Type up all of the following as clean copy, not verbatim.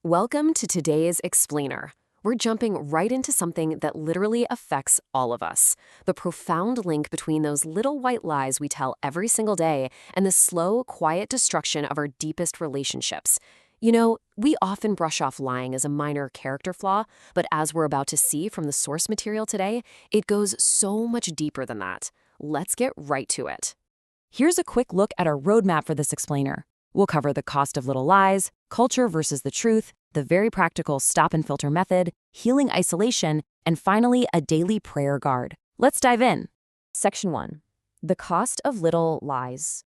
Welcome to today's Explainer. We're jumping right into something that literally affects all of us. The profound link between those little white lies we tell every single day and the slow, quiet destruction of our deepest relationships. You know, we often brush off lying as a minor character flaw, but as we're about to see from the source material today, it goes so much deeper than that. Let's get right to it. Here's a quick look at our roadmap for this explainer. We'll cover the cost of little lies, culture versus the truth, the very practical stop and filter method, healing isolation, and finally, a daily prayer guard. Let's dive in. Section 1. The cost of little lies.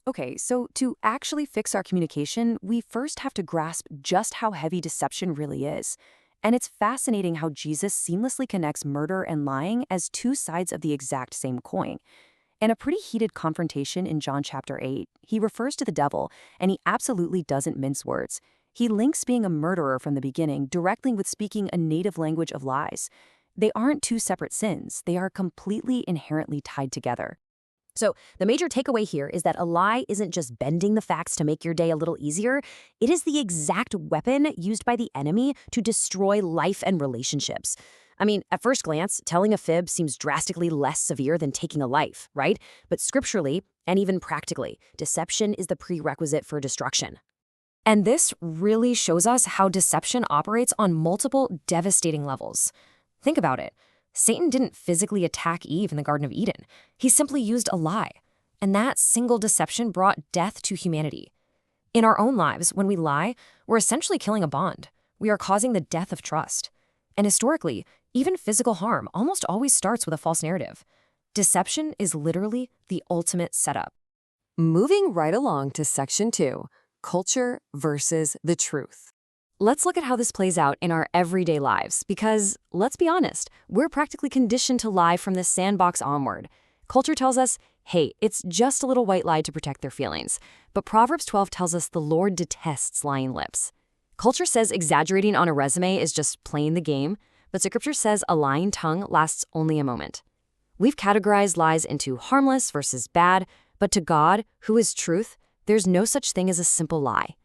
Okay, so to actually fix our communication, we first have to grasp just how heavy deception really is. And it's fascinating how Jesus seamlessly connects murder and lying as two sides of the exact same coin. In a pretty heated confrontation in John chapter 8, he refers to the devil, and he absolutely doesn't mince words. He links being a murderer from the beginning directly with speaking a native language of lies. They aren't two separate sins. They are completely inherently tied together. So the major takeaway here is that a lie isn't just bending the facts to make your day a little easier. It is the exact weapon used by the enemy to destroy life and relationships. I mean, at first glance, telling a fib seems drastically less severe than taking a life, right? But scripturally, and even practically, deception is the prerequisite for destruction. And this really shows us how deception operates on multiple devastating levels. Think about it. Satan didn't physically attack Eve in the Garden of Eden. He simply used a lie. And that single deception brought death to humanity. In our own lives, when we lie, we're essentially killing a bond. We are causing the death of trust. And historically, even physical harm almost always starts with a false narrative. Deception is literally the ultimate setup. Moving right along to Section 2, Culture versus the Truth. Let's look at how this plays out in our everyday lives because, let's be honest, we're practically conditioned to lie from this sandbox onward. Culture tells us, hey, it's just a little white lie to protect their feelings. But Proverbs 12 tells us the Lord detests lying lips. Culture says exaggerating on a resume is just playing the game, but Scripture says a lying tongue lasts only a moment. We've categorized lies into harmless versus bad, but to God, who is truth, there's no such thing as a simple lie.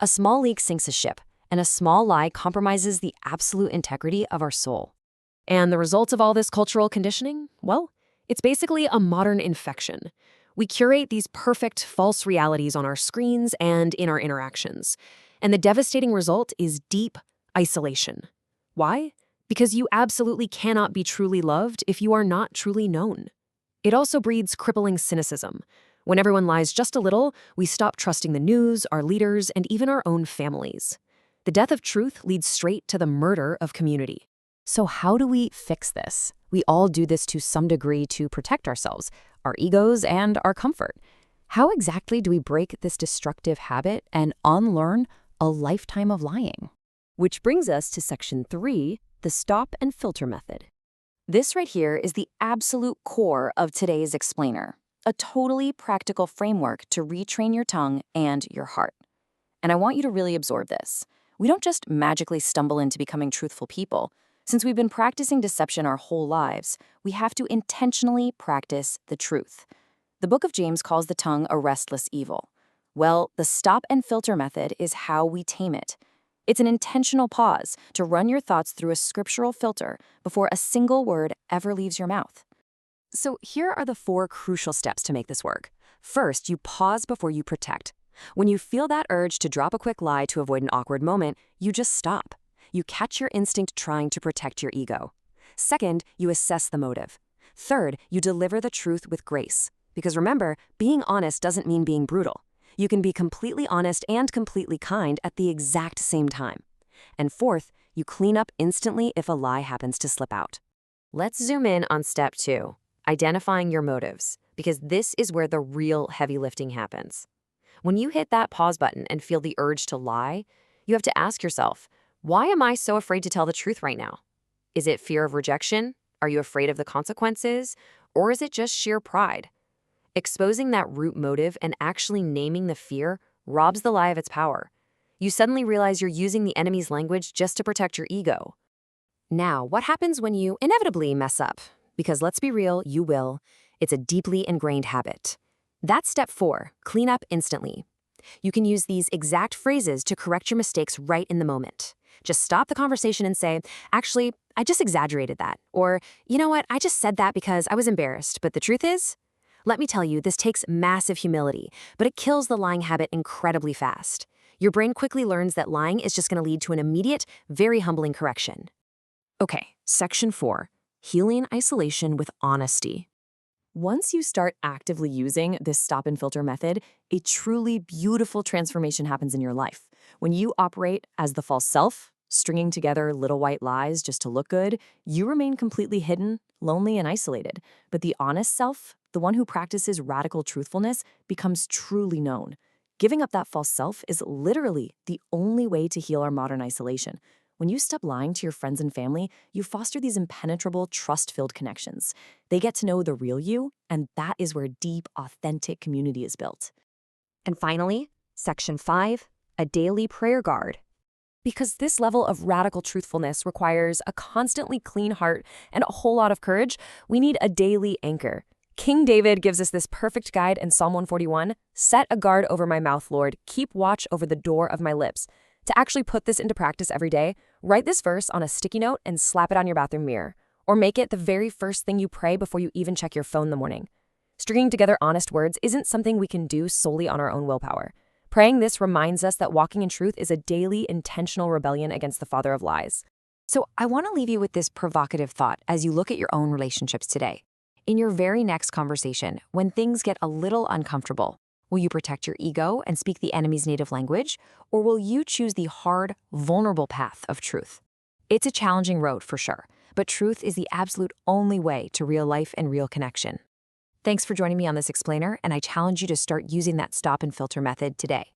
A small leak sinks a ship, and a small lie compromises the absolute integrity of our soul. And the result of all this cultural conditioning? Well, it's basically a modern infection. We curate these perfect false realities on our screens and in our interactions. And the devastating result is deep isolation. Why? Because you absolutely cannot be truly loved if you are not truly known. It also breeds crippling cynicism. When everyone lies just a little, we stop trusting the news, our leaders, and even our own families. The death of truth leads straight to the murder of community. So how do we fix this? We all do this to some degree to protect ourselves, our egos, and our comfort. How exactly do we break this destructive habit and unlearn a lifetime of lying? Which brings us to Section 3, the stop and filter method. This right here is the absolute core of today's explainer, a totally practical framework to retrain your tongue and your heart. And I want you to really absorb this. We don't just magically stumble into becoming truthful people. Since we've been practicing deception our whole lives, we have to intentionally practice the truth. The book of James calls the tongue a restless evil. Well, the stop and filter method is how we tame it. It's an intentional pause to run your thoughts through a scriptural filter before a single word ever leaves your mouth. So here are the 4 crucial steps to make this work. First, you pause before you protect. When you feel that urge to drop a quick lie to avoid an awkward moment, you just stop. You catch your instinct trying to protect your ego. Second, you assess the motive. Third, you deliver the truth with grace. Because remember, being honest doesn't mean being brutal. You can be completely honest and completely kind at the exact same time. And fourth, you clean up instantly if a lie happens to slip out. Let's zoom in on step 2, identifying your motives, because this is where the real heavy lifting happens. When you hit that pause button and feel the urge to lie, you have to ask yourself, why am I so afraid to tell the truth right now? Is it fear of rejection? Are you afraid of the consequences? Or is it just sheer pride? Exposing that root motive and actually naming the fear robs the lie of its power. You suddenly realize you're using the enemy's language just to protect your ego. Now, what happens when you inevitably mess up? Because let's be real, you will. It's a deeply ingrained habit. That's step 4, clean up instantly. You can use these exact phrases to correct your mistakes right in the moment. Just stop the conversation and say, actually, I just exaggerated that. Or, you know what, I just said that because I was embarrassed, but the truth is, let me tell you, this takes massive humility, but it kills the lying habit incredibly fast. Your brain quickly learns that lying is just going to lead to an immediate, very humbling correction. Okay, section 4, healing isolation with honesty. Once you start actively using this stop and filter method, a truly beautiful transformation happens in your life. When you operate as the false self, stringing together little white lies just to look good, you remain completely hidden, lonely, and isolated. But the honest self, the one who practices radical truthfulness, becomes truly known. Giving up that false self is literally the only way to heal our modern isolation. When you stop lying to your friends and family, you foster these impenetrable, trust-filled connections. They get to know the real you, and that is where deep, authentic community is built. And finally, section 5, a daily prayer guard. Because this level of radical truthfulness requires a constantly clean heart and a whole lot of courage, we need a daily anchor. King David gives us this perfect guide in Psalm 141, "Set a guard over my mouth, Lord. Keep watch over the door of my lips." To actually put this into practice every day, write this verse on a sticky note and slap it on your bathroom mirror. Or make it the very first thing you pray before you even check your phone in the morning. Stringing together honest words isn't something we can do solely on our own willpower. Praying this reminds us that walking in truth is a daily, intentional rebellion against the father of lies. So I want to leave you with this provocative thought as you look at your own relationships today. In your very next conversation, when things get a little uncomfortable, will you protect your ego and speak the enemy's native language, or will you choose the hard, vulnerable path of truth? It's a challenging road for sure, but truth is the absolute only way to real life and real connection. Thanks for joining me on this explainer, and I challenge you to start using that stop and filter method today.